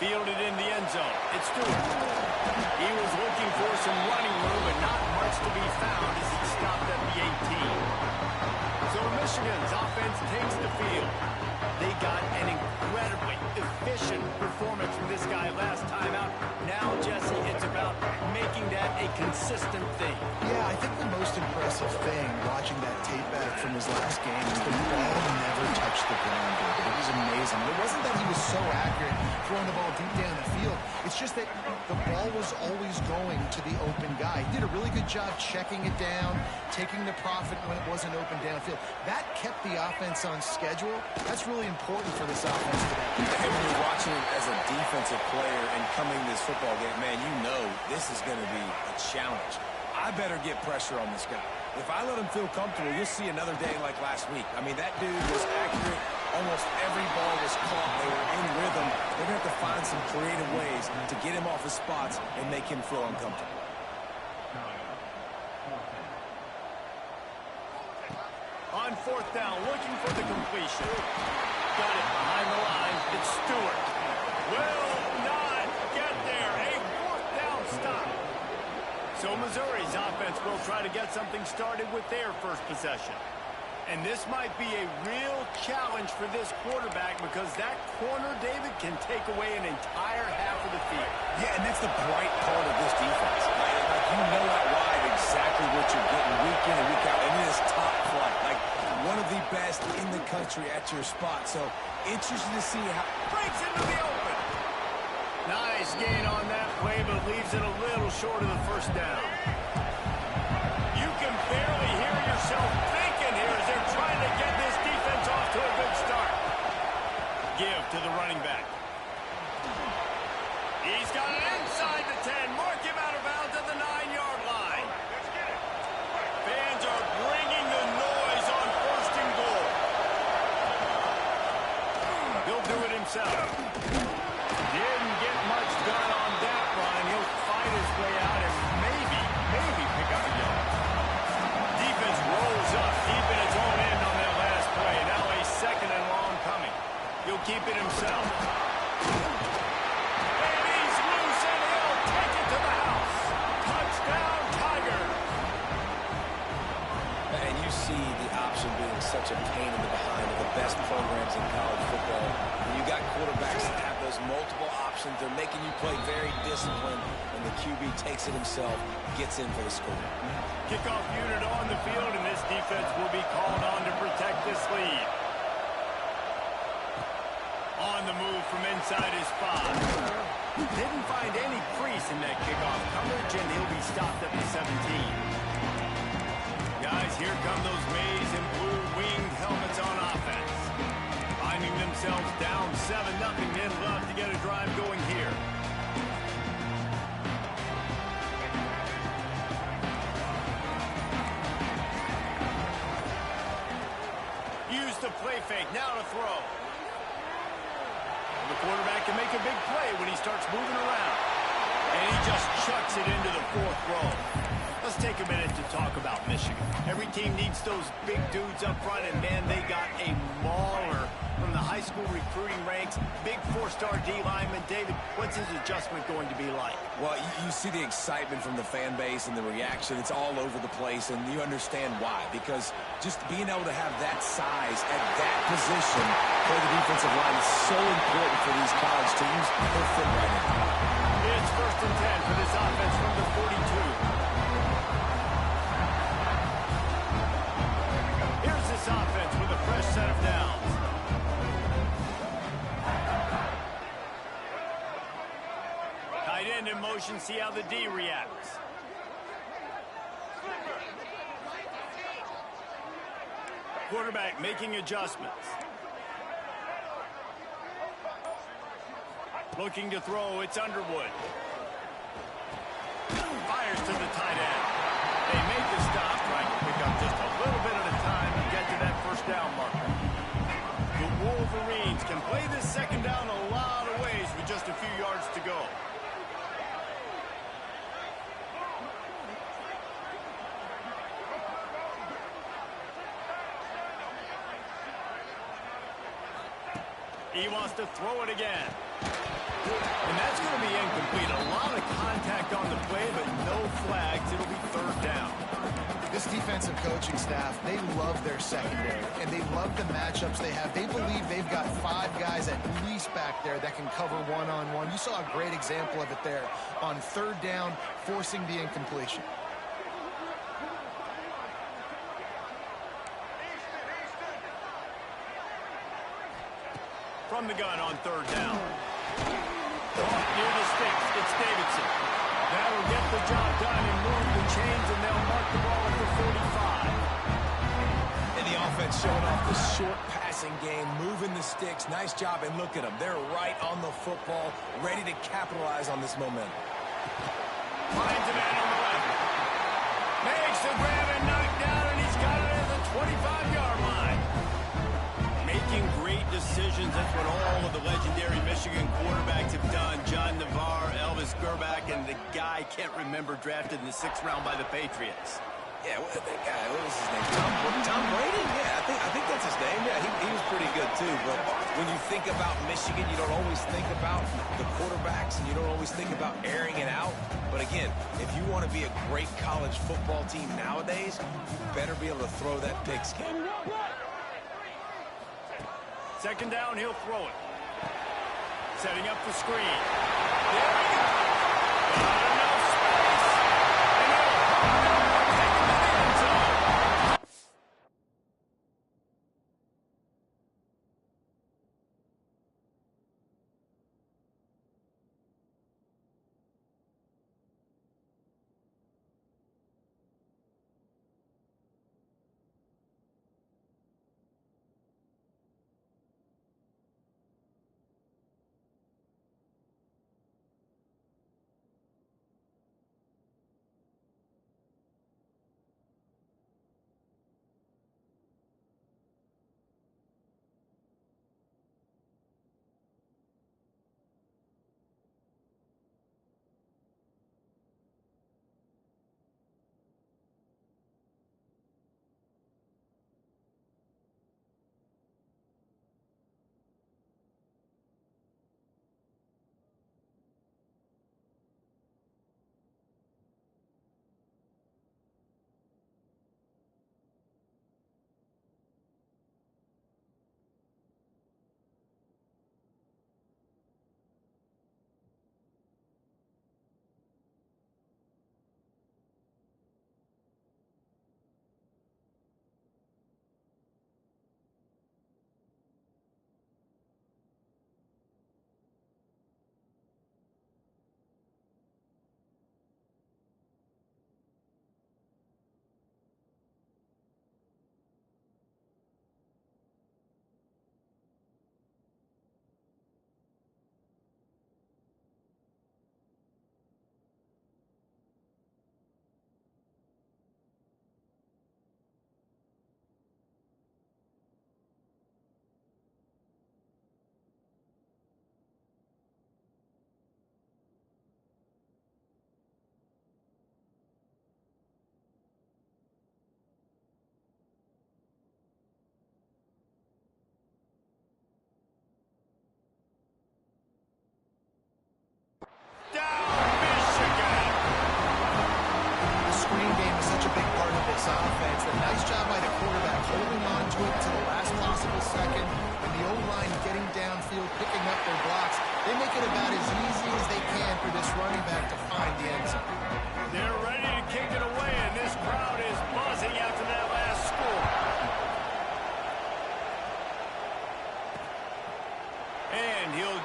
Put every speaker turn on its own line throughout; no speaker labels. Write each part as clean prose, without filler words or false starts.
Fielded in the end zone. It's Stewart. He was looking for some running room, but not much to be found as he stopped at the 18. So Michigan's offense takes the field. They got an incredibly efficient performance from this guy last time out. Now, Jesse, it's about making that a consistent thing.
Yeah, I think the most impressive thing watching that tape back from his last game is the ball never touched the ground. It was amazing. It wasn't that he was so accurate throwing the ball deep down the field. It's just that the ball was always going to the open guy. He did a really good job checking it down, taking the profit when it wasn't open downfield. That kept the offense on schedule. That's really important for this offense today.
And when you're watching him as a defensive player and coming to this football game, man, you know this is going to be a challenge. I better get pressure on this guy. If I let him feel comfortable, you'll see another day like last week. I mean, that dude was accurate. Almost every ball was caught. They were in rhythm. They're going to have to find some creative ways to get him off his spots and make him feel uncomfortable.
On fourth down, looking for the completion. Got it behind the line. It's Stewart. Will not get there. A fourth down stop. So Missouri's offense will try to get something started with their first possession. And this might be a real challenge for this quarterback because that corner, David, can take away an entire half of the field.
Yeah, and that's the bright part of this defense. Like you know out wide exactly what you're getting week in and week out. And it is top flight. Like one of the best in the country at your spot. So interesting to see how
breaks into the open. Nice gain on that play, but leaves it a little short of the first down. You can barely hear yourself thinking here as they're trying to get this defense off to a good start. Give to the running back. He's got it inside the 10. Mark him out of bounds at the 9-yard line. Fans are bringing the noise on first and goal. He'll do it himself. Didn't get much done on that run. He'll fight his way out and maybe pick up a yard. Defense rolls up deep in its own end on that last play. Now a second and long coming. He'll keep it himself. And he's loose and he'll take it to the house. Touchdown, Tiger.
And you see the option being such a pain in the behind of the best programs in college football. When you got quarterbacks that have those multiple options, they're making you play very disciplined, and the QB takes it himself, gets in for the score.
Kickoff unit on the field, and this defense will be called on to protect this lead. On the move from inside his 5. Didn't find any crease in that kickoff coverage, and he'll be stopped at the 17. Guys, here come those maize and blue winged helmets on offense. Finding themselves down 7-0, they'd love to get a drive going here. Use the play fake, now to throw. The quarterback can make a big play when he starts moving around. And he just chucks it into the fourth row. Let's take a minute to talk about Michigan. Every team needs those big dudes up front, and man, they got a mauler from the high school recruiting ranks. Big 4-star D lineman. David, what's his adjustment going to be like?
Well, you see the excitement from the fan base and the reaction. It's all over the place, and you understand why. Because just being able to have that size at that position for the defensive line is so important for these college teams. They'll fit right in.
It's 1st and 10 for this offense from the 42. Here's this offense with a fresh set of downs. Tight end in motion, see how the D reacts. Quarterback making adjustments. Looking to throw, it's Underwood. Fires to the tight end. They made the stop, trying to pick up just a little bit at a time to get to that first down marker. The Wolverines can play this second down a lot of ways with just a few yards to go. He wants to throw it again. contact on the play, but no flags. It'll be third down.
This defensive coaching staff, they love their secondary, and they love the matchups they have. They believe they've got 5 guys at least back there that can cover one-on-one. You saw a great example of it there on third down, forcing the incompletion.
From the gun on third down. Off near the sticks, it's Davidson. That'll get the job done and move the chains, and they'll mark the ball at the 45.
And the offense showing off the short passing game, moving the sticks. Nice job, and look at them. They're right on the football, ready to capitalize on this momentum.
Finds a man on the left. Makes the grab and knocked down, and he's got it at the 25-yard line. Making great decisions. That's what all of the legendary Michigan quarterbacks have done. John Navarre, Elvis Grbac, and the guy, can't remember, drafted in the 6th round by the Patriots.
Yeah, that guy, what was his name? Tom Brady? Yeah, I think that's his name. Yeah, he was pretty good too. But when you think about Michigan, you don't always think about the quarterbacks, and you don't always think about airing it out. But again, if you want to be a great college football team nowadays, you better be able to throw that pigskin.
Second down, he'll throw it. Setting up the screen. There we go. Not enough space. And he'll pop it and take it to the end zone.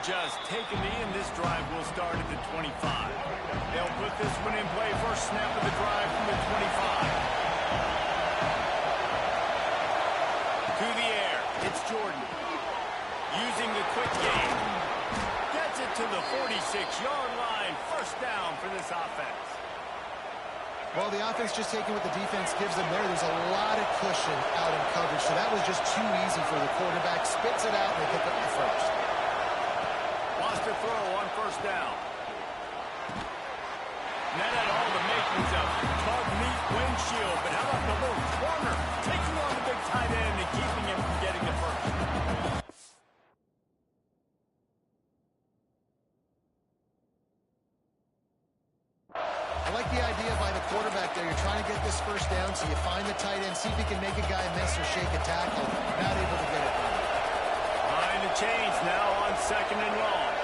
Just take a knee, and this drive will start at the 25. They'll put this one in play. First snap of the drive from the 25. To the air, it's Jordan. Using the quick game. Gets it to the 46-yard line. First down for this offense.
Well, the offense just taking what the defense gives them there. There's a lot of cushion out in coverage, so that was just too easy for the quarterback. Spits it out, and they pick up the first.
Lost a throw on first down. And that had all the makings of Tug Meat windshield, but how about the little corner taking on the big tight end and keeping him from getting the first?
like the idea by the quarterback there. You're trying to get this first down, so you find the tight end, see if he can make a guy miss or shake a tackle. Not able to get it done.
Behind the chains now on 2nd and long.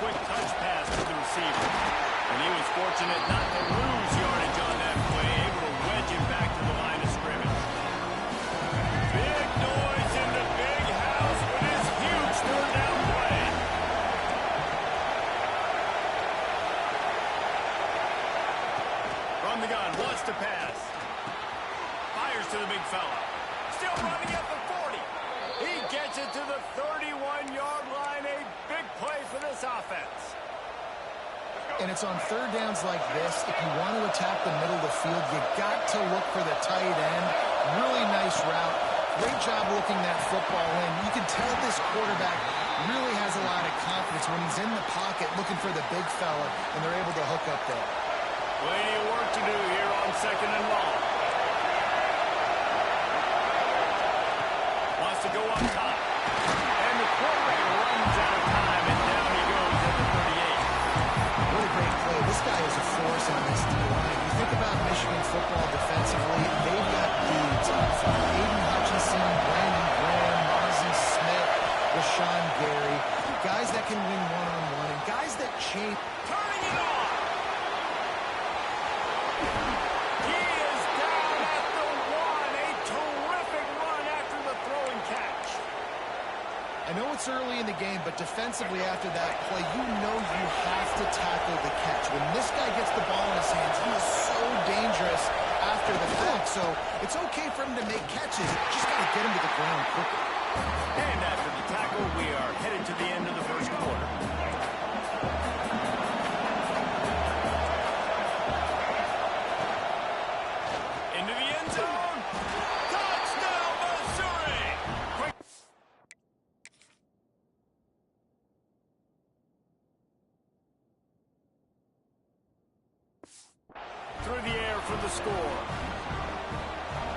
Quick touch pass to the receiver. And he was fortunate not to lose yardage on that play, able to wedge it back to the line of scrimmage. Big noise in the big house with his huge third down play. From the gun, wants to pass. Fires to the big fella. Still running at the 40. He gets it to the 31-yard line. A big play for this offense.
And it's on third downs like this. If you want to attack the middle of the field, you got to look for the tight end. Really nice route. Great job looking that football in. You can tell this quarterback really has a lot of confidence when he's in the pocket looking for the big fella, and they're able to hook up there.
Plenty of work to do here on 2nd and long. Wants to go up top. And the quarterback runs out of time, and down he goes at the 38.
What a great play. This guy is a force on this D-line. You think about Michigan football defensively, they've got dudes from Aiden Hutchinson, Brandon Graham, Mozzie Smith, Rashawn Gary, guys that can win one-on-one, and guys that change.
Turning it on. He is down at the 1. A terrific run after the throw and catch.
I know it's early in the game, but defensively after that play, you know you have to tackle the catch. When this guy gets the ball in his hands, he is so dangerous after the fact. So it's okay for him to make catches. Just got to get him to the ground quickly.
And after the tackle, we are headed to the end of the first quarter. Into the end zone. Touchdown, Missouri! Quick. Through the air for the score.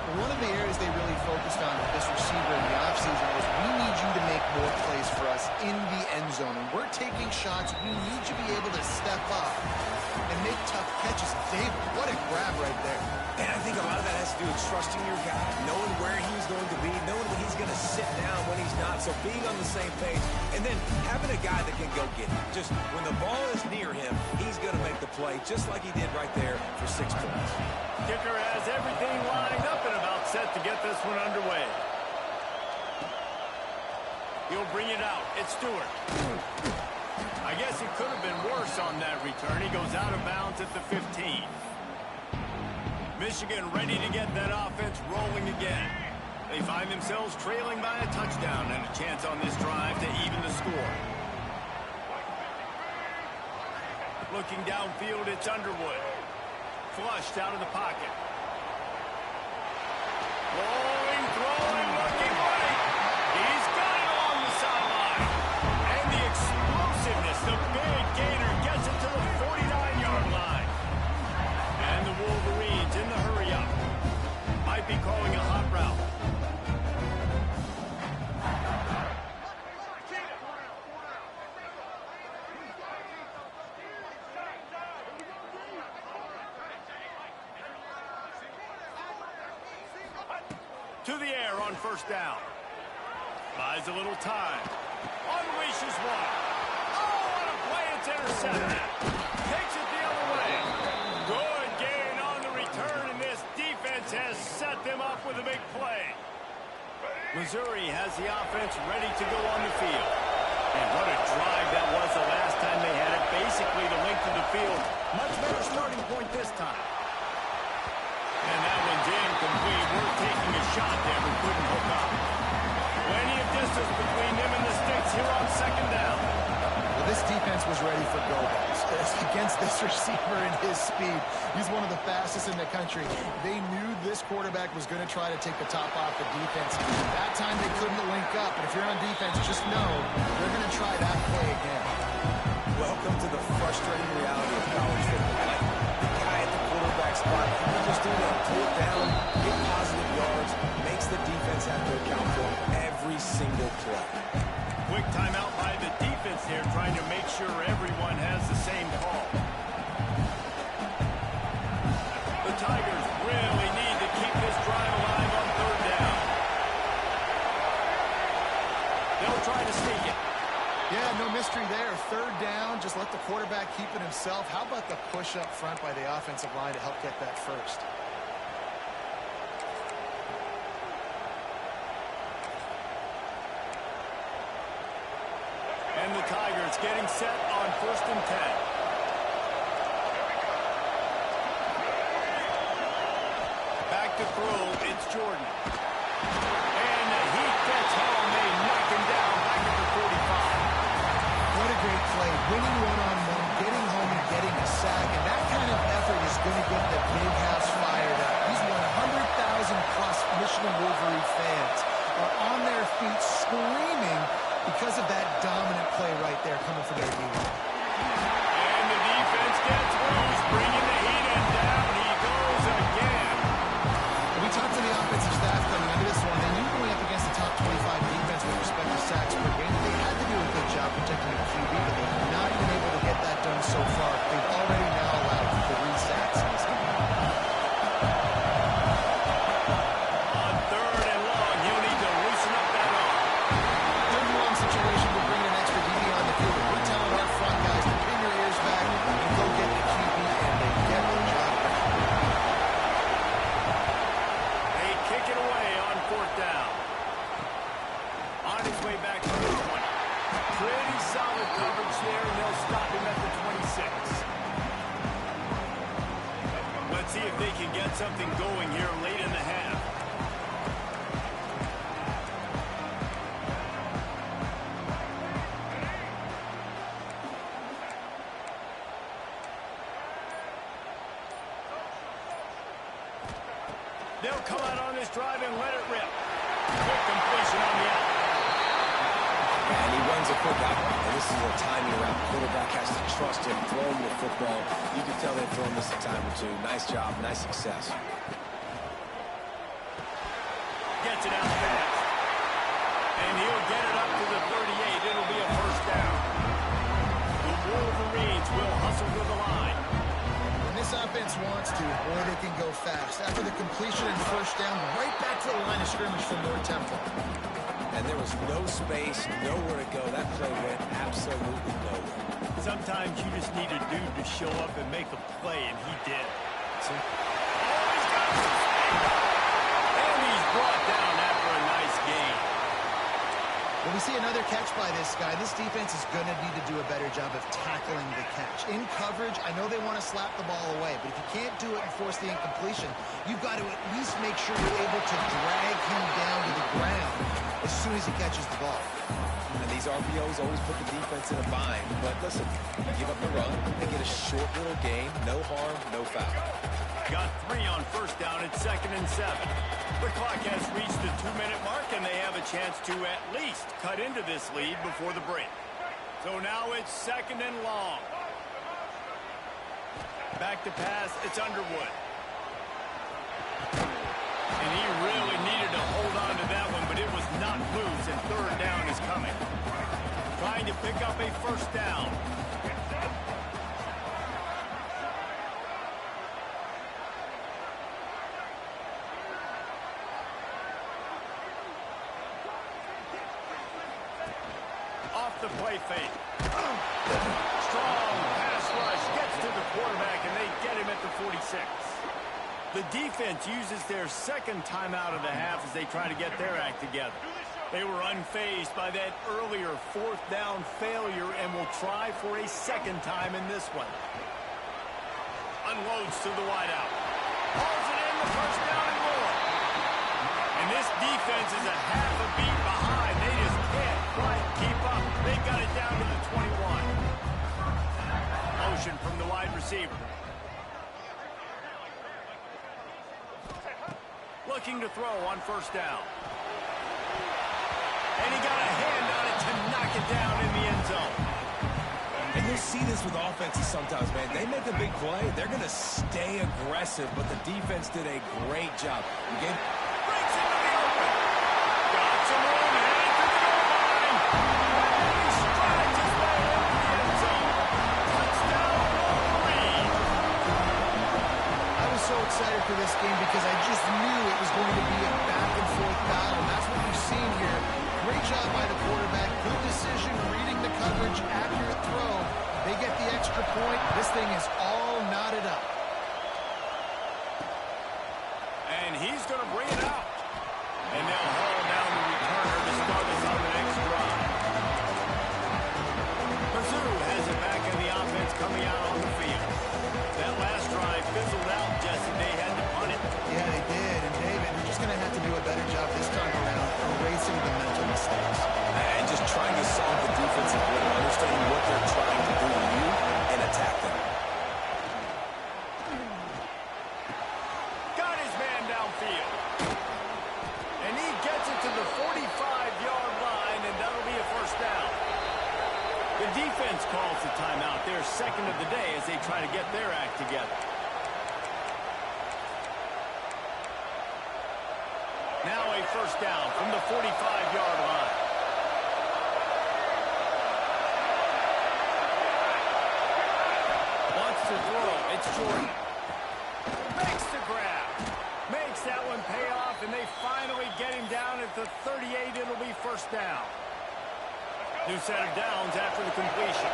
One of the areas they really focused on with this receiver in the offseason was we need you to make more plays for us in the end zone. And we're taking shots. We need you to be able to step up and make tough catches. David, what a grab right there.
And I think a lot of that has to do with trusting your guy, knowing where he's going to be, knowing when he's going to sit down, when he's not. So being on the same page, and then having a guy that can go get it. Just when the ball is near him, he's going to make the play, just like he did right there for 6 points.
Kicker has everything lined up and about set to get this one underway. He'll bring it out. It's Stewart. I guess it could have been worse on that return. He goes out of bounds at the 15. Michigan ready to get that offense rolling again. They find themselves trailing by a touchdown and a chance on this drive to even the score. Looking downfield, it's Underwood. Flushed out of the pocket. Rolling, throwing, looking right. He's got it along the sideline. And the explosiveness, the big gainer gets it to the 49-yard line. And the Wolverines in the hurry-up. Might be calling a hot route. To the air on first down. Buys a little time. Unleashes one. Oh, what a play. It's intercepted. Takes it the other way. Good gain on the return, and this defense has set them up with a big play. Missouri has the offense ready to go on the field. And what a drive that was the last time they had it. Basically the length of the field. Much better starting point this time. And that one's incomplete. We're taking a shot there, but couldn't hook up. Plenty of distance between them and the sticks here on second down.
Well, this defense was ready for go balls. Against this receiver and his speed, he's one of the fastest in the country. They knew this quarterback was going to try to take the top off the defense. That time they couldn't link up, but if you're on defense, just know they're going to try that play again.
Welcome to the frustrating reality of college football. The guy at the quarterback spot, he just do that, pull it down, get positive yards, makes the defense have to account for every single play.
Quick timeout by the defense there, trying to make sure everyone has the same call. The Tigers really need to keep this drive alive on third down. They'll try to sneak it.
Yeah, no mystery there. Third down, just let the quarterback keep it himself. How about the push up front by the offensive line to help get that first?
And the Tigers getting set on 1st and 10. Back to throw, it's Jordan. And he gets home. They knock him down back at the 45.
What a great play. Winning one-on-one, getting home and getting a sack. And that kind of effort is going to get the big house fired up. These 100,000-plus Michigan Wolverine fans are on their feet screaming because of that dominant play right there coming from their unit.
And the defense gets loose, bringing the heat, and down he goes again.
We talked to the offensive staff coming into this one. They knew going up against the top 25 defense with respect to sacks per game. They had to do a good job protecting the QB, but they have not been able to get that done so far. They've already now allowed 3 sacks in this game.
On 3rd and long, he'll need to loosen up that arm.
Third and long situation will bring an extra DB on the field. We're telling our front guys to pin your ears back and go get the QB, and they get the job done.
They kick it away on 4th down. On his way back to the 20. Pretty solid coverage there, and they'll stop him at the 26. Let's see if they can get something going here late in the half. They'll come out on this drive and let it rip. Quick completion on the out.
And he runs a quick out. And this is a timing route. Quarterback has to trust him, throw him the football. You can tell they've thrown this a time or two. Nice job, nice success.
Gets it out fast. And he'll get it up to the 38. It'll be a 1st down. The Wolverines will hustle to the line.
When this offense wants to, boy, they can go fast. After the completion and 1st down, right back to the line of scrimmage for more tempo.
And there was no space, nowhere to go. That play went absolutely nowhere.
Sometimes you just need a dude to show up and make a play, and he did.
See?
Oh, he's got some speed. And he's brought down after a nice gain.
When we see another catch by this guy, this defense is going to need to do a better job of tackling the catch. In coverage, I know they want to slap the ball away, but if you can't do it and force the incompletion, you've got to at least make sure you're able to drag him down to the ground as soon as he catches the ball.
And these RPOs always put the defense in a bind. But listen, you give up the run, they get a short little gain, no harm, no foul.
Got 3 on 1st down at 2nd and 7. The clock has reached the 2-minute mark, and they have a chance to at least cut into this lead before the break. So now it's 2nd and long. Back to pass, it's Underwood. And he really needed to hold on to that one, but it was not loose, and 3rd down is coming. Trying to pick up a 1st down. Off the play fake. Strong pass rush gets to the quarterback, and they get him at the 46. The defense uses their 2nd timeout of the half as they try to get their act together. They were unfazed by that earlier 4th down failure and will try for a 2nd time in this one. Unloads to the wideout. Hauls it in, the 1st down and more. And this defense is a half a beat behind. They just can't quite keep up. They got it down to the 21. Motion from the wide receiver. Looking to throw on 1st down. And he got a hand on it to knock it down in the end zone.
And you'll see this with offenses sometimes, man. They make a big play. They're going to stay aggressive, but the defense did a great job.
Breaks into the open. Got some room, headed to the goal line.
game because I just knew it was going to be a back-and-forth battle. And that's what we've seen here. Great job by the quarterback. Good decision, reading the coverage, accurate throw. They get the extra point. This thing is all knotted up.
And he's going to bring it out. And they'll haul down the returner to start us on the next drive. Mizzou has it back in the offense coming out on the field. That last drive fizzled out, Jesse. They had to punt it.
Yeah, they did. And David, they're just going to have to do a better job this time around erasing the mental mistakes.
And just trying to solve the defensive play, understanding what they're trying to do to you and attack them.
Got his man downfield. And he gets it to the 45-yard line, and that'll be a first down. The defense calls the timeout. Their second of the day as they try to get their act together. Now a first down from the 45-yard line. Wants to throw. It's Jordan. Makes the grab. Makes that one pay off, and they finally get him down at the 38. It'll be first down. New set of downs after the completion.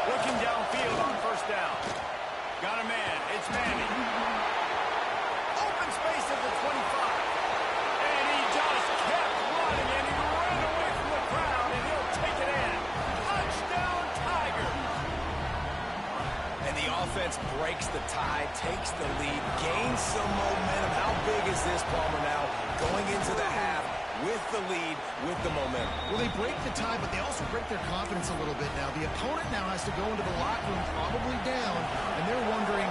Looking downfield on first down. Got a man. It's Manning. Open space at the 25. And he just kept running, and he ran away from the crowd, and he'll take it in. Touchdown, Tigers.
And the offense breaks the tie, takes the lead, gains some momentum. How big is this, Palmer, now? Going into the half with the lead, with the momentum.
Well, they break the tie, but they also break their confidence a little bit now. The opponent now has to go into the locker room probably down, and they're wondering,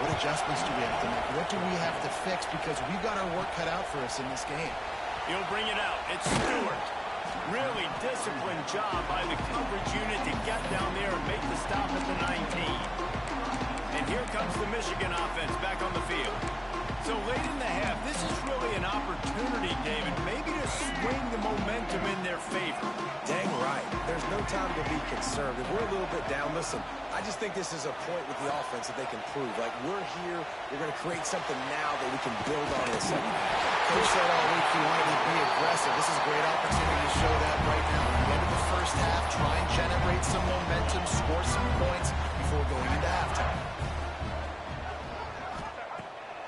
what adjustments do we have to make? What do we have to fix? Because we've got our work cut out for us in this game.
He'll bring it out. It's Stewart. Really disciplined job by the coverage unit to get down there and make the stop at the 19. And here comes the Michigan offense back on the field. So late in the half, this is really an opportunity, David, maybe to swing the momentum in their favor.
Dang right. There's no time to be concerned. If we're a little bit down, listen, I just think this is a point with the offense that they can prove. Like, we're here, we're going to create something now that we can build on in a second half.
Coach said all week he wanted to be aggressive. This is a great opportunity to show that right now. At the end of the first half, try and generate some momentum, score some points before going into halftime.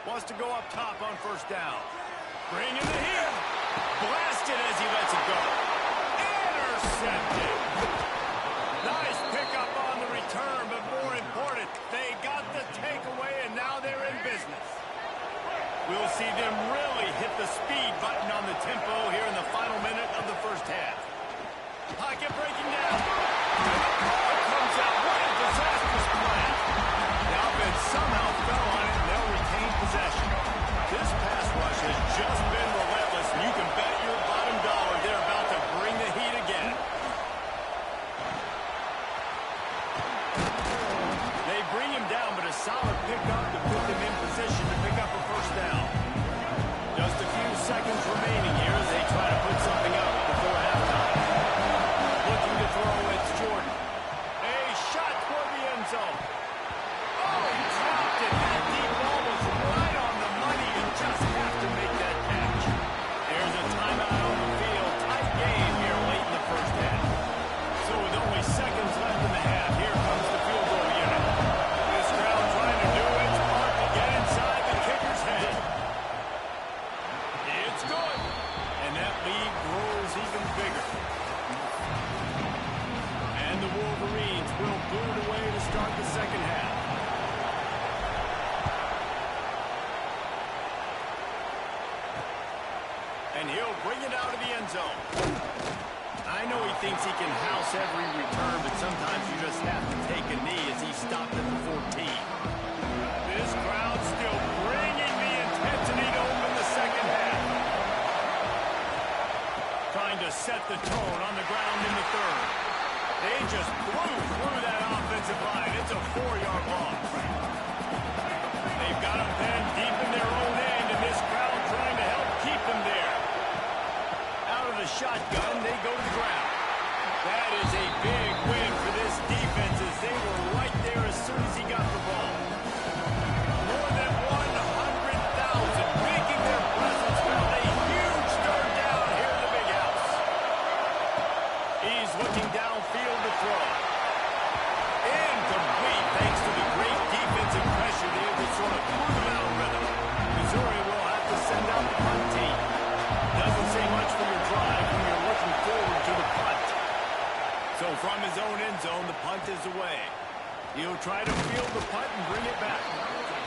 Wants to go up top on first down. Bring in the heel. Blasted as he lets it go. Intercepted. Nice pickup on the return, but more important, they got the takeaway, and now they're in business. We'll see them really hit the speed button on the tempo here in the final minute of the first half. Pocket breaking down. And the ball comes out. What a disastrous play. The offense somehow fell on it, and they'll retain possession. This pass rush has just been relentless, and you can bet your bottom dollar they're about to bring the heat again. They bring him down, but a solid pickup to put them in position to pick up a first down. Just a few seconds remaining here as they try to put something up before halftime. Looking to throw, it's Jordan. A shot toward the end zone. Oh, he dropped it. That deep ball was right on the money. You just have to make that catch. There's a timeout on the field. Tight game here late in the first half. So with only seconds left in the half, here comes the field goal unit. This crowd trying to do its part to get inside the kicker's head. It's good. And that lead grows even bigger. And the Wolverines will boot it away to start the second half. And he'll bring it out of the end zone. I know he thinks he can house every return, but sometimes you just have to take a knee as he stopped at the 14. This crowd still bringing the intensity to open the second half. Trying to set the tone on the ground in the third. They just blew through that offensive line. It's a 4-yard loss. They've got them penned deep in their own end, and this crowd trying to help keep them there. Out of the shotgun, they go to the ground. That is a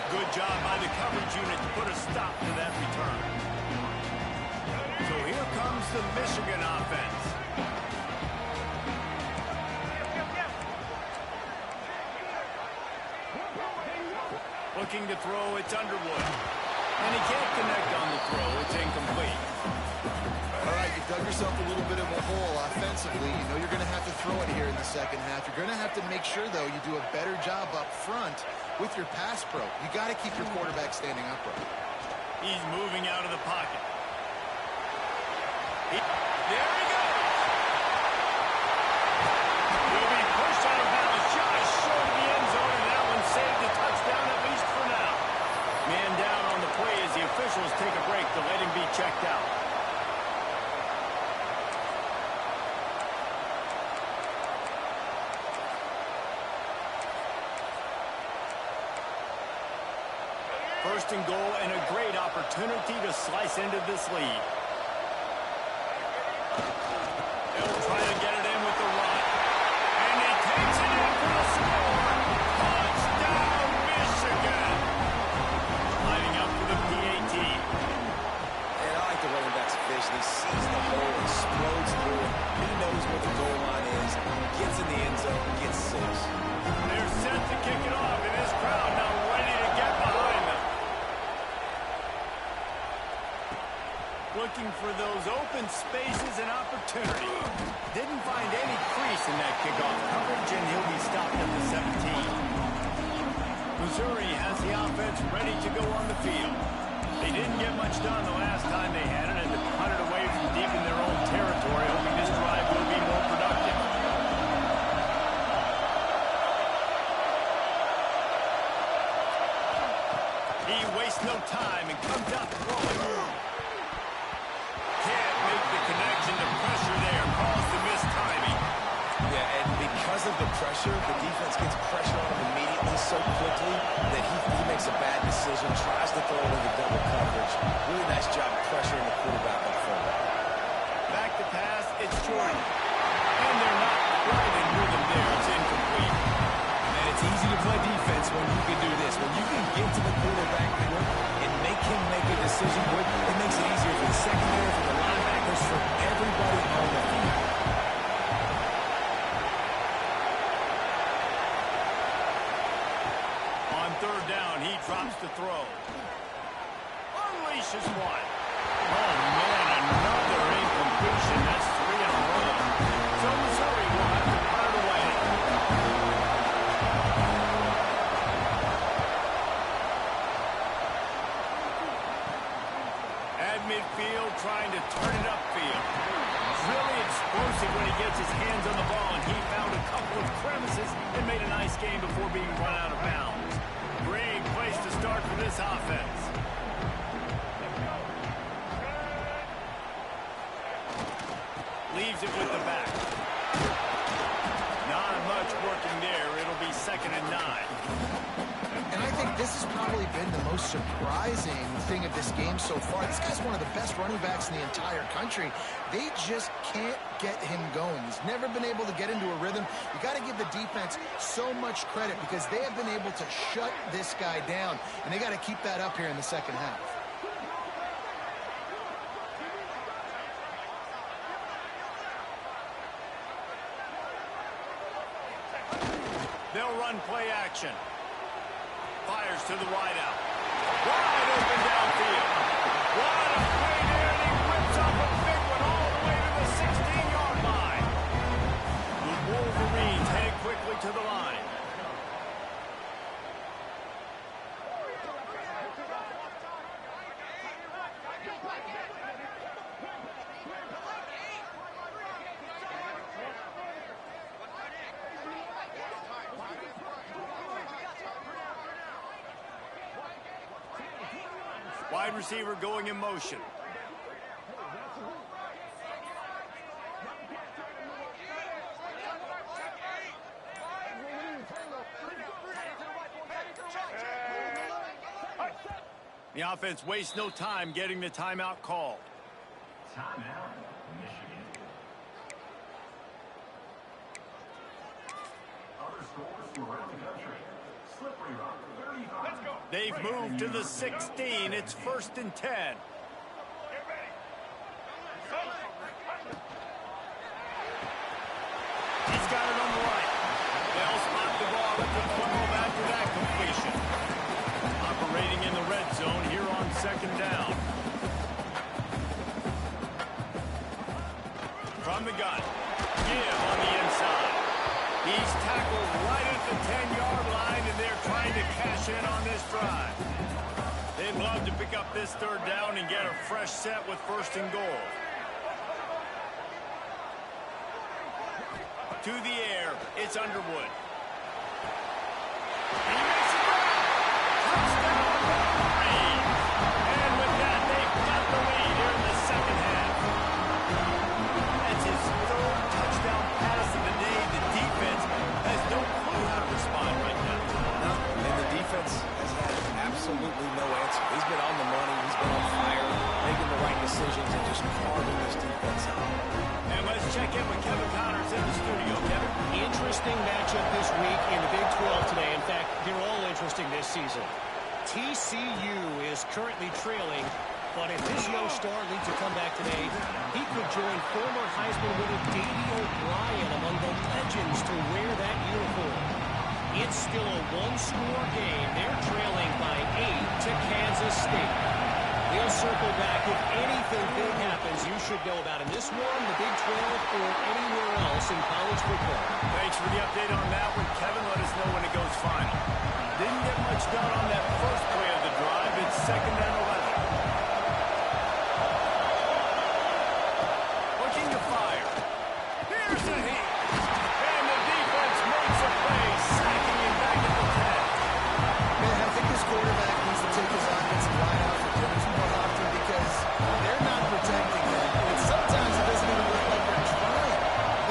Good job by the coverage unit to put a stop to that return. So here comes the Michigan offense. Looking to throw, it's Underwood. And he can't connect on the throw. It's incomplete.
All right, you dug yourself a little bit of a hole offensively. You know you're going to have to throw it here in the second half. You're going to have to make sure, though, you do a better job up front with your pass pro. You got to keep your quarterback standing upright.
He's moving out of the pocket. There he goes. Will be pushed out of bounds just short of the end zone, and that one saved a touchdown at least for now. Man down on the play as the officials take a break to let him be checked out. First and goal, and a great opportunity to slice into this lead. They'll try to get it in with the run. And he takes it in for the score. Touchdown, Michigan. Lining up for the PAT.
And I like the running back's vision. He sees the hole, explodes through it. He knows what the goal line is. Gets in the end zone, gets 6.
They're set to kick it off, and this crowd now ready to get behind them. Looking for those open spaces and opportunity. Didn't find any crease in that kickoff coverage, and he'll be stopped at the 17. Missouri has the offense ready to go on the field. They didn't get much done the last time they had it, and to punt it away from deep in their own territory, hoping this drive will be more productive. He wastes no time and comes out throwing. Can't make the connection to pressure there. Calls the missed timing.
Yeah, and because of the pressure, the defense gets pressure on him immediately so quickly that he makes a bad decision, tries to throw it into double coverage. Really nice job pressuring the quarterback up front.
Back to pass, it's Jordan. And they're not quite in rhythm there. It's incomplete.
And it's easy to play defense when you can do this. When you can get to the quarterback quick and make him make a decision quick, it makes it easier for the secondary, for the linebackers, for everybody on the field.
On third down, he drops the throw. Unleashes one. Oh, man, another incompletion. That's 3 in a row. So Missouri will have to punt it away. At midfield, trying to turn it upfield. Really explosive when he gets his hands on the ball, and he found a couple of crevices and made a nice game before being run out of bounds. Great place to start for this offense. Leaves it with the back. Not much working there. It'll be 2nd and 9.
And I think this has probably been the most surprising thing of this game so far. This guy's one of the best running backs in the entire country. They just can't get him going. He's never been able to get into a rhythm. You got to give the defense so much credit because they have been able to shut this guy down, and they got to keep that up here in the second half.
They'll run play action. Fires to the wideout. Wide open downfield. What a play there, and he whips up a big one all the way to the 16-yard line. The Wolverines headed quickly to the line. Wide receiver going in motion. The offense wastes no time getting the timeout called.
Timeout, Michigan. Other scores from around the country. Slippery
They've moved to the 16. It's 1st and 10. He's got it on the right. They'll spot the ball at the 12 after that completion. Operating in the red zone here on 2nd down. From the gun. Give on the inside. He's tackled right at the 10-yard line, and they're trying to cash in on this drive. They'd love to pick up this 3rd down and get a fresh set with 1st and goal. To the air, it's Underwood. He makes it right. Touchdown, Wolverine. And with that, they've got the lead here in the 2nd half. That's his 3rd touchdown pass of the day. The defense has no clue how to respond right now.
No, and the defense has had absolutely no answer. He's been on the money. He's been on fire, making the right decisions, and just carving this defense out.
And let's check in with Kevin Connors in the studio. Kevin?
Interesting matchup this week in the Big 12 today. In fact, they're all interesting this season. TCU is currently trailing, but if this young star leads a comeback today, he could join former Heisman winner Davey O'Brien among the legends to wear that uniform. It's still a one-score game. They're trailing by 8 to Kansas State. We'll circle back. If anything big happens, you should know about in this one, the Big 12, or anywhere else in college football.
Thanks for the update on that one, Kevin. Let us know when it goes final. Didn't get much done on that first play of the drive. It's 2nd and 11. Looking to fire. Here's a hit. And the defense makes a play, sacking him back at the 10.
Man, I think this quarterback needs to take his offensive line out for dinner more often because they're not protecting him. And sometimes it doesn't even look like they're trying.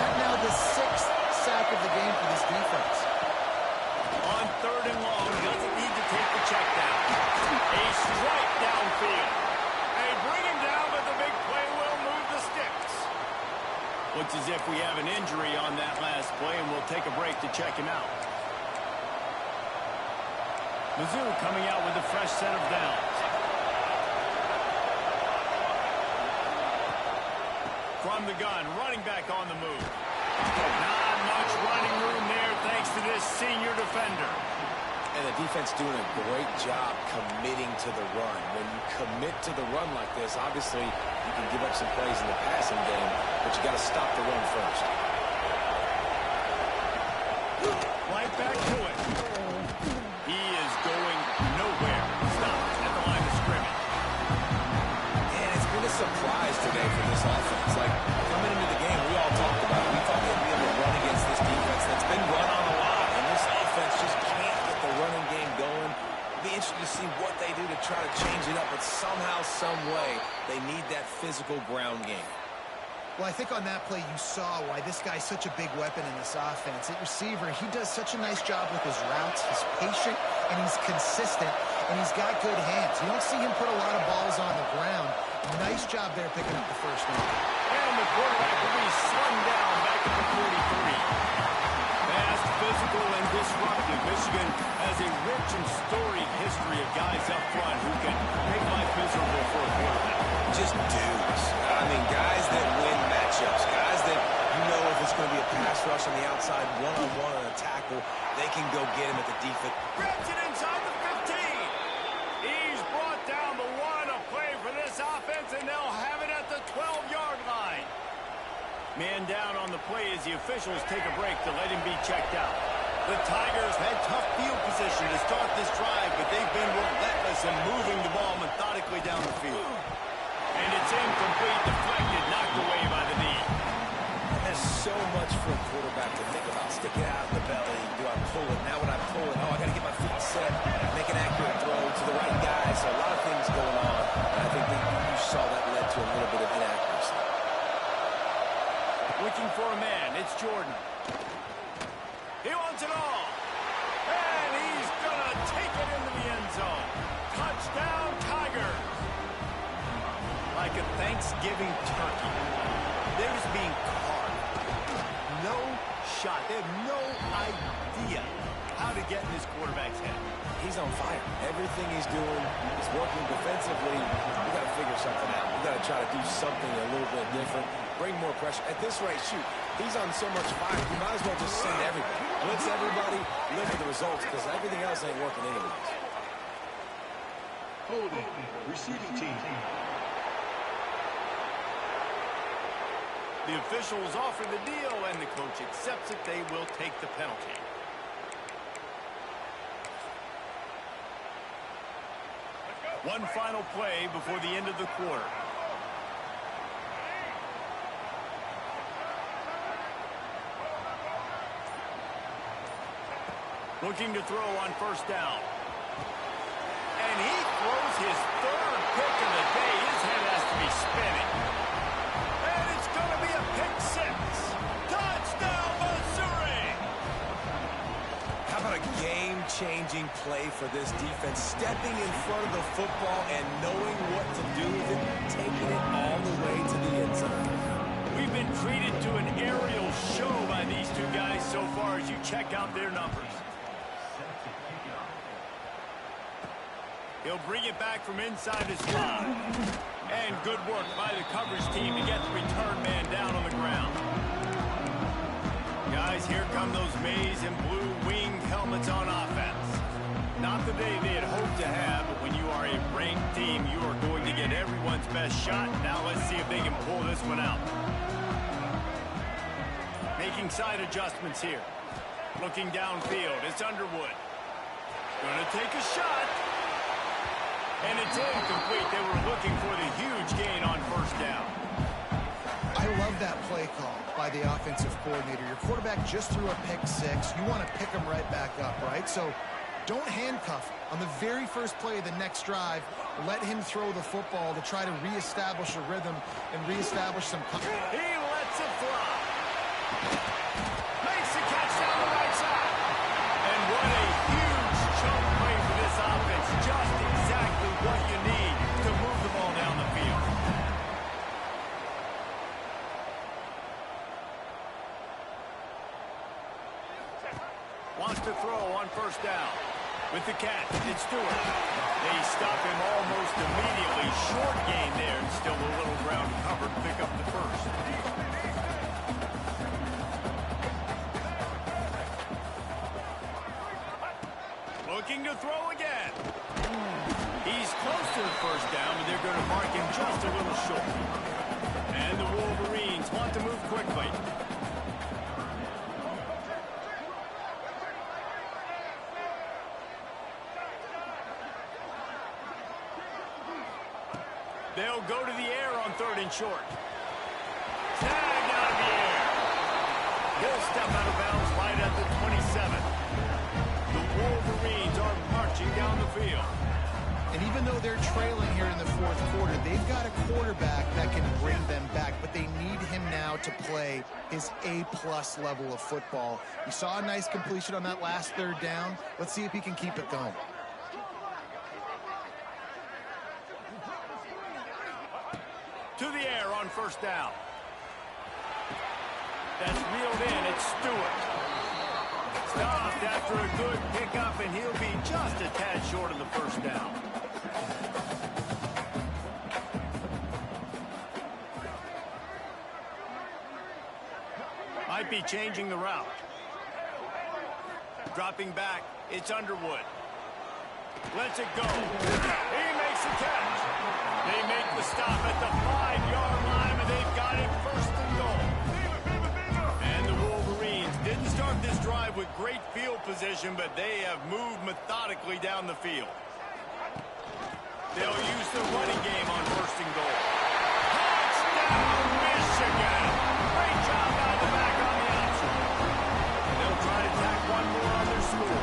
That now the 6th sack of the game for this defense.
On 3rd and long, doesn't need to take the check down. A strike downfield. They bring him down, but the big play will move the sticks. Looks as if we have an injury on that last play, and we'll take a break to check him out. Mizzou coming out with a fresh set of downs. From the gun, running back on the move. Not much running room there thanks to this senior defender.
And the defense doing a great job committing to the run. When you commit to the run like this, obviously you can give up some plays in the passing game, but you got to stop the run first.
Right back to it. He is going nowhere. Stop at the line of scrimmage.
And it's been a surprise today for this offense. Like, coming into the game, we all talked about it. We thought they'd be able to run against this defense that's been run on a lot, and this offense just can't get the running game going. It'll be interesting to see what they do to try to change it up, but somehow, some way, they need that physical ground game.
Well, I think on that play you saw why this guy's such a big weapon in this offense. At receiver, he does such a nice job with his routes. He's patient, and he's consistent, and he's got good hands. You don't see him put a lot of balls on the ground. Nice job there picking up the first one.
And the quarterback will be slung down back at the 43. Fast, physical, and disruptive. Michigan has a rich and storied history of guys up front who can make life miserable for a quarterback.
Just dudes. I mean, guys that win matchups. Guys that, you know, if it's going to be a pass rush on the outside, one-on-one on a tackle, they can go get him at the defense.
Grabs it inside the 15. He's brought down the one. A play for this offense, and they'll have it at the 12-yard line. Man down on the play as the officials take a break to let him be checked out. The Tigers had tough field position to start this drive, but they've been relentless in moving the ball methodically down the field. And it's incomplete, deflected, knocked away by the knee.
There's so much for a quarterback to think about. Stick it out in the belly. Do I pull it? Now when I pull it, oh, I got to get my feet set. Make an accurate throw to the right guy. So a lot of things going on. And I think that you saw that led to a little bit of inaccuracy.
Looking for a man. It's Jordan. He wants it all. And he's going to take it into the end zone. Touchdown, Tigers. Like a Thanksgiving turkey. They're just being carved. No shot. They have no idea how to get in this quarterback's head.
He's on fire. Everything he's doing is working defensively. We got to figure something out. We got to try to do something a little bit different. Bring more pressure. At this rate, shoot, he's on so much fire. You might as well just send everybody. Blitz everybody, live with the results, because everything else ain't working anyways.
Holding. Receiving team.
The officials offer the deal, and the coach accepts it. They will take the penalty. One final play before the end of the quarter. Looking to throw on first down. And he throws his third pick of the day. His head has to be spinning. And it's going to be a pick six. Touchdown, Missouri!
How about a game-changing play for this defense? Stepping in front of the football and knowing what to do with it, taking it all the way to the end zone.
We've been treated to an aerial show by these two guys so far as you check out their numbers. He'll bring it back from inside his 5. And good work by the coverage team to get the return man down on the ground. Guys, here come those maize and blue winged helmets on offense. Not the day they had hoped to have, but when you are a ranked team, you are going to get everyone's best shot. Now let's see if they can pull this one out. Making side adjustments here. Looking downfield, it's Underwood. Gonna take a shot. And it's incomplete. They were looking for the huge gain on first down.
I love that play call by the offensive coordinator. Your quarterback just threw a pick six. You want to pick him right back up, right? So don't handcuff him. On the very first play of the next drive, let him throw the football to try to reestablish a rhythm and reestablish some...
He lets it fly. Makes the catch down the right side. And what a huge chunk play for this offense. Just exactly what you need to move the ball down the field. Wants to throw on first down. With the catch, it's Stewart. They stop him almost immediately. Short gain there. Still a little ground covered. Pick up the first. Looking to throw again. He's close to the first down, but they're going to mark him just a little short. And the Wolverines want to move quickly. They'll go to the air on 3rd and short. Tagged out of the air. He'll step out of bounds right at the 27. The Wolverines are marching down the field.
And even though they're trailing here in the 4th quarter, they've got a quarterback that can bring them back, but they need him now to play his A-plus level of football. You saw a nice completion on that last 3rd down. Let's see if he can keep it going.
To the air on first down. That's reeled in. It's Stewart. Stopped after a good pickup, and he'll be just a tad short of the first down. Might be changing the route. Dropping back. It's Underwood. Lets it go. He makes the catch. They make the stop at the 5-yard line, and they've got it 1st and goal. And the Wolverines didn't start this drive with great field position, but they have moved methodically down the field. They'll use the running game on 1st and goal. Touchdown, Michigan! Great job out of the back on the option. They'll try to tack one more on their score.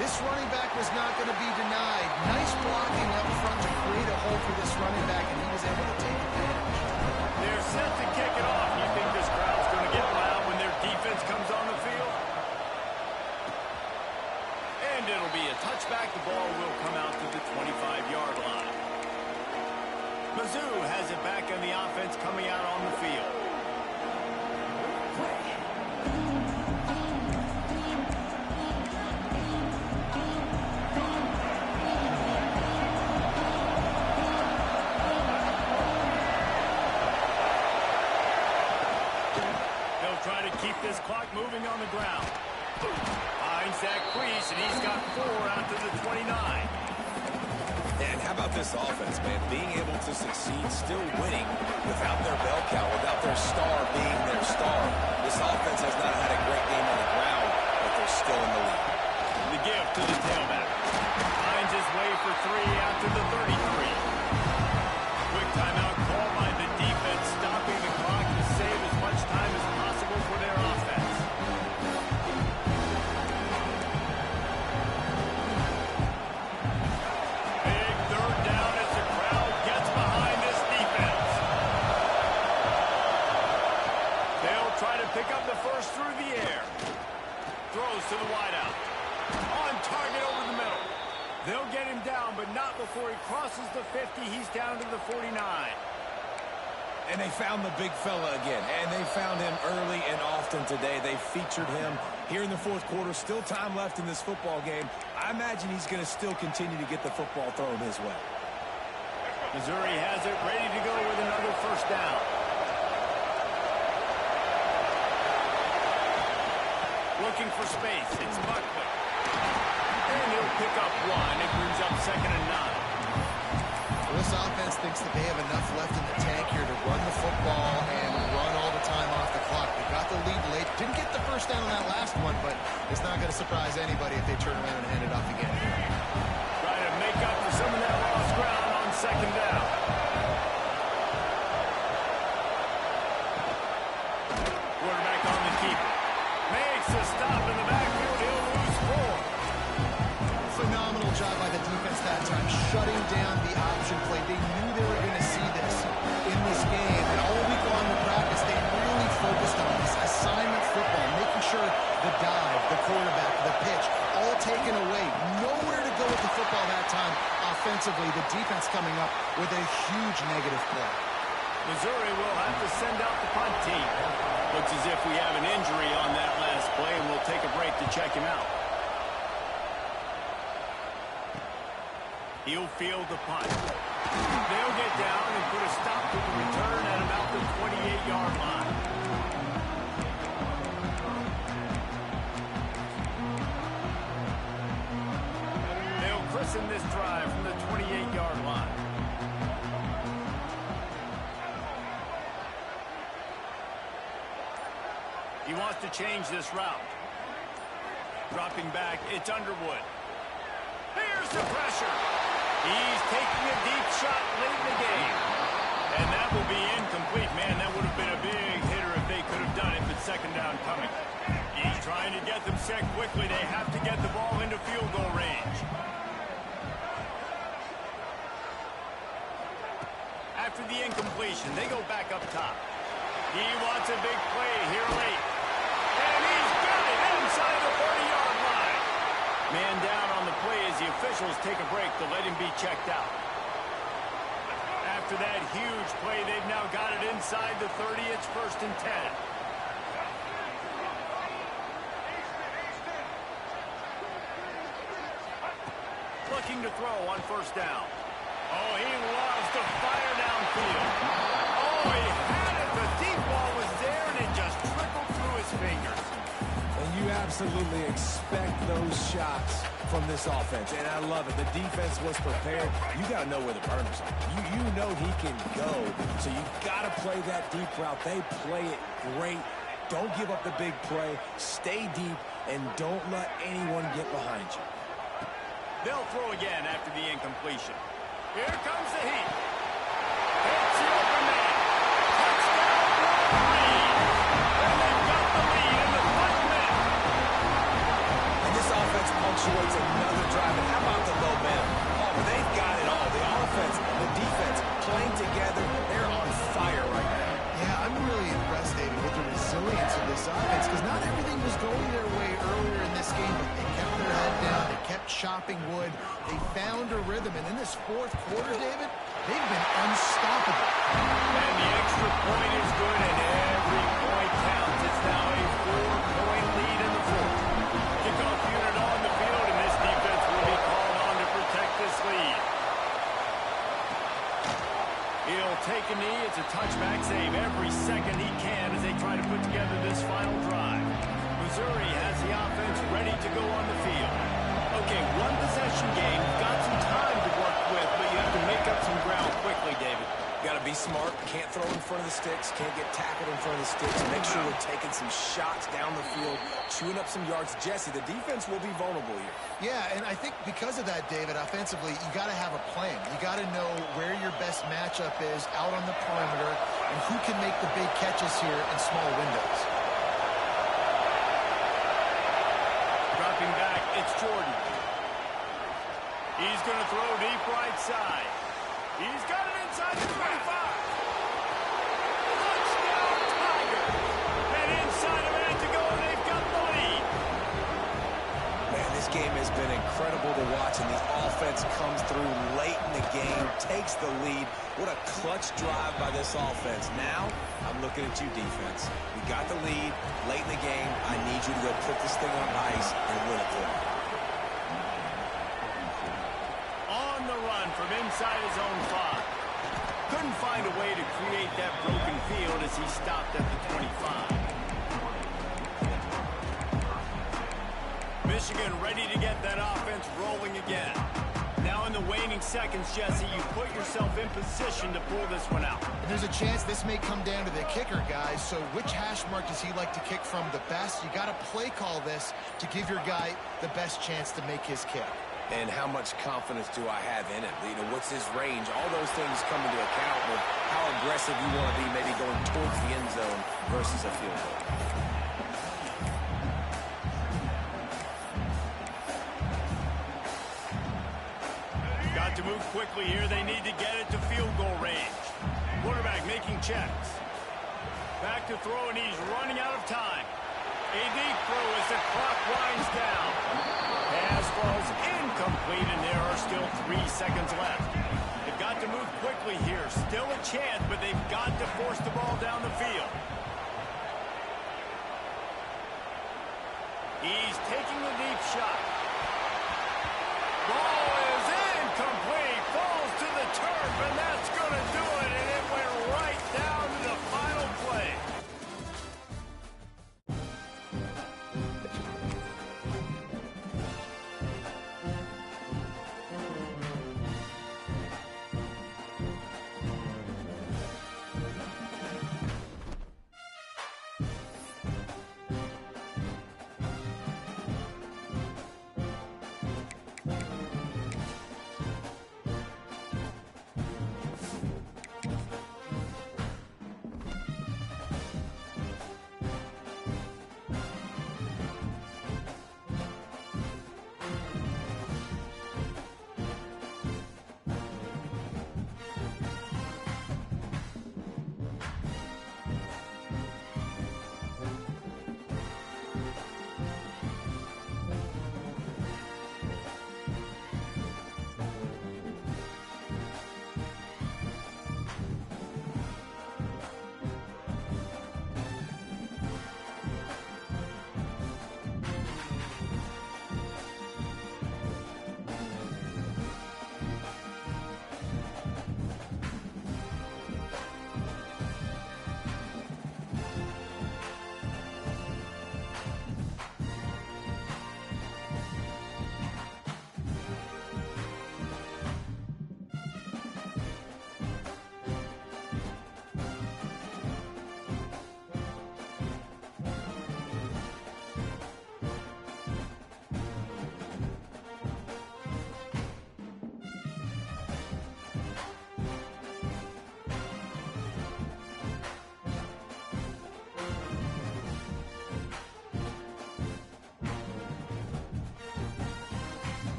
This running back was not going to be denied. Nice blocking up front to create a hole for this running back, and he was able to take advantage.
They're set to kick it off. You think this crowd's going to get loud when their defense comes on the field? And it'll be a touchback. The ball will come out to the 25-yard line. Mizzou has it back on the offense coming out on the field. keep this clock moving on the ground. Finds that crease, and he's got 4 out to the 29.
And how about this offense, man? Being able to succeed, still winning without their bell cow, without their star being their star. This offense has not had a great game on the ground, but they're still in the lead.
The give to the tailback. Finds his way for 3 out to the 33. Quick timeout call by the defense, stopping the clock to save as much time as possible for their offense. Big 3rd down as the crowd gets behind this defense. They'll try to pick up the first through the air. Throws to the wideout. On target over the middle. They'll get him down, but not before he crosses the 50. He's down to the 49.
And they found the big fella again, and they found him early and often today. They featured him here in the 4th quarter. Still time left in this football game. I imagine he's going to still continue to get the football thrown his way.
Missouri has it ready to go with another first down. Looking for space. It's Buckley. And he'll pick up 1. It brings up 2nd and 9.
Well, this offense thinks that they have enough left in the tank here to run the football and run all the time off the clock. They got the lead late. Didn't get the first down on that last one, but it's not going to surprise anybody if they turn around and hand it off again here.
Trying to make up for some of that lost ground on 2nd down. Quarterback on the keeper. Makes a stop in the backfield. He'll lose 4.
Phenomenal job by the defense that time, shutting down the option play. They knew they were going to see this in this game, and all week long in practice, they really focused on this assignment football, making sure the dive, the quarterback, the pitch, all taken away. Nowhere to go with the football that time offensively. The defense coming up with a huge negative play.
Missouri will have to send out the punt team. Looks as if we have an injury on that last play, and we'll take a break to check him out. He'll field the punt. They'll get down and put a stop to the return at about the 28-yard line. They'll christen this drive from the 28-yard line. He wants to change this route. Dropping back, it's Underwood. Here's the pressure. He's taking a deep shot late in the game. And that will be incomplete. Man, that would have been a big hitter if they could have done it, but 2nd down coming. He's trying to get them set quickly. They have to get the ball into field goal range. After the incompletion, they go back up top. He wants a big play here late. And he's got it inside the 40-yard line. Man down on the play as the officials take a break to let him be checked out. After that huge play, they've now got it inside the 30. It's 1st and 10. Looking to throw on 1st down. Oh, he loves to fire downfield. Oh, he had it. The deep ball was there, and it just trickled through his fingers.
And you absolutely expect those shots from this offense, and I love it. The defense was prepared. You got to know where the burners are. You know he can go, so you got to play that deep route. They play it great. Don't give up the big play. Stay deep, and don't let anyone get behind you.
They'll throw again after the incompletion. Here comes the heat. Hits the open man. Touchdown, Wolverine. And they've got the lead in the 5th minute.
And this offense punctuates another drive. And how about the momentum? Oh, they've got it all. The offense, the defense, playing together. They're on fire right now.
Yeah, I'm really impressed, David, with the resilience of this offense, because not everything was going their way earlier in this game, but they kept their head down, they kept chopping wood, they found a rhythm, and in this 4th quarter, David, they've been unstoppable.
And the extra point is good, and every point counts. It's now a 4-point lead in the 4th. Kickoff unit on the field, and this defense will be called on to protect this lead. He'll take a knee. It's a touchback save every second he can as they try to put together this final drive. Missouri has the offense ready to go on the field. Okay, one possession game. Got some time to work with, but you have to make up some ground quickly, David.
Got to be smart. Can't throw in front of the sticks. Can't get tackled in front of the sticks. Make sure we're taking some shots down the field, chewing up some yards. Jesse, the defense will be vulnerable here.
Yeah, and I think because of that, David, offensively, you got to have a plan. You got to know where your best matchup is out on the perimeter and who can make the big catches here in small windows.
Dropping back, it's Jordan. He's going to throw deep right side. He's got it inside the 25. Touchdown, Tigers. And inside a minute to go, and they've got the lead.
Man, this game has been incredible to watch, and the offense comes through late in the game, takes the lead. What a clutch drive by this offense. Now, I'm looking at you, defense. We got the lead late in the game. I need you to go put this thing on ice and win it for me.
From inside his own 5. Couldn't find a way to create that broken field as he stopped at the 25. Michigan ready to get that offense rolling again. Now in the waning seconds, Jesse, you put yourself in position to pull this one out.
There's a chance this may come down to the kicker, guys, so which hash mark does he like to kick from the best? You got to play call this to give your guy the best chance to make his kick.
And how much confidence do I have in it? You know, what's his range? All those things come into account with how aggressive you want to be, maybe going towards the end zone versus a field goal.
Got to move quickly here. They need to get it to field goal range. Quarterback making checks. Back to throw, and he's running out of time. A deep throw as the clock winds down. Pass falls incomplete, and there are still 3 seconds left. They've got to move quickly here. Still a chance, but they've got to force the ball down the field. He's taking the deep shot. Ball is incomplete. Falls to the turf, and that's going to do it, and it went right down to the final play.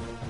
it.